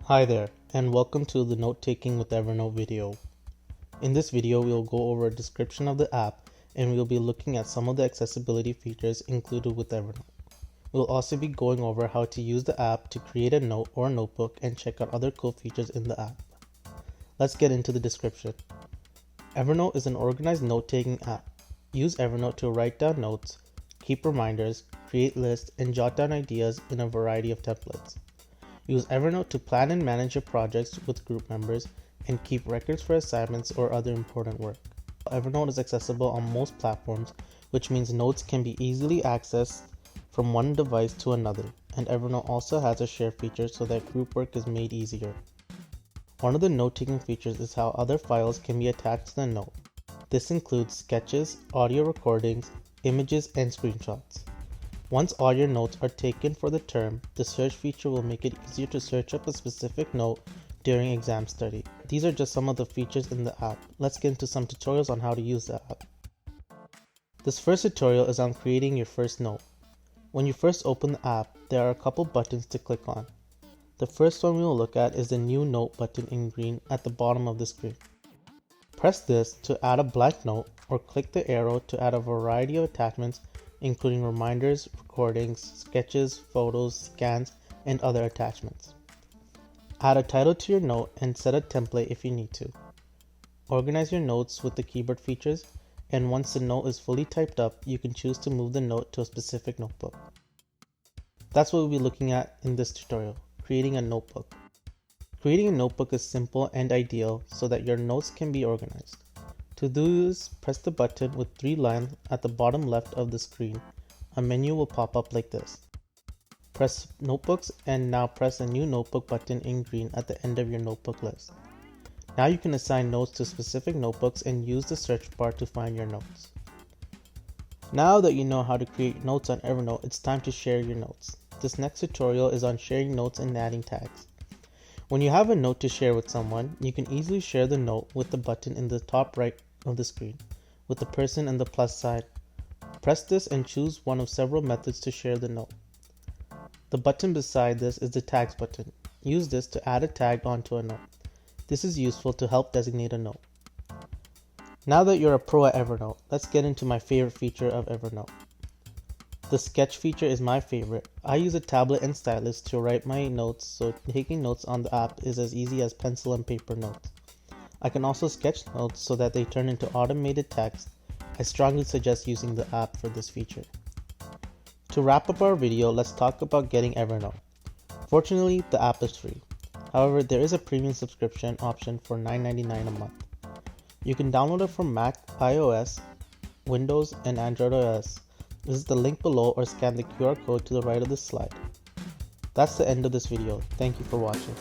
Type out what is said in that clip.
Hi there, and welcome to the Note-Taking with Evernote video. In this video, we'll go over a description of the app, and we'll be looking at some of the accessibility features included with Evernote. We'll also be going over how to use the app to create a note or notebook and check out other cool features in the app. Let's get into the description. Evernote is an organized note-taking app. Use Evernote to write down notes, keep reminders, create lists, and jot down ideas in a variety of templates. Use Evernote to plan and manage your projects with group members and keep records for assignments or other important work. Evernote is accessible on most platforms, which means notes can be easily accessed from one device to another, and Evernote also has a share feature so that group work is made easier. One of the note-taking features is how other files can be attached to the note. This includes sketches, audio recordings, images, and screenshots. Once all your notes are taken for the term, the search feature will make it easier to search up a specific note during exam study. These are just some of the features in the app. Let's get into some tutorials on how to use the app. This first tutorial is on creating your first note. When you first open the app, there are a couple buttons to click on. The first one we will look at is the New Note button in green at the bottom of the screen. Press this to add a blank note, or click the arrow to add a variety of attachments including reminders, recordings, sketches, photos, scans, and other attachments. Add a title to your note and set a template if you need to. Organize your notes with the keyboard features, and once the note is fully typed up, you can choose to move the note to a specific notebook. That's what we'll be looking at in this tutorial, creating a notebook. Creating a notebook is simple and ideal so that your notes can be organized. To do this, press the button with 3 lines at the bottom left of the screen. A menu will pop up like this. Press Notebooks and now press a New Notebook button in green at the end of your notebook list. Now you can assign notes to specific notebooks and use the search bar to find your notes. Now that you know how to create notes on Evernote, it's time to share your notes. This next tutorial is on sharing notes and adding tags. When you have a note to share with someone, you can easily share the note with the button in the top right of the screen, with the person and the plus sign. Press this and choose one of several methods to share the note. The button beside this is the Tags button. Use this to add a tag onto a note. This is useful to help designate a note. Now that you're a pro at Evernote, let's get into my favorite feature of Evernote. The sketch feature is my favorite. I use a tablet and stylus to write my notes, so taking notes on the app is as easy as pencil and paper notes. I can also sketch notes so that they turn into automated text. I strongly suggest using the app for this feature. To wrap up our video, let's talk about getting Evernote. Fortunately, the app is free. However, there is a premium subscription option for $9.99 a month. You can download it from Mac, iOS, Windows, and Android OS. Visit the link below or scan the QR code to the right of this slide. That's the end of this video. Thank you for watching.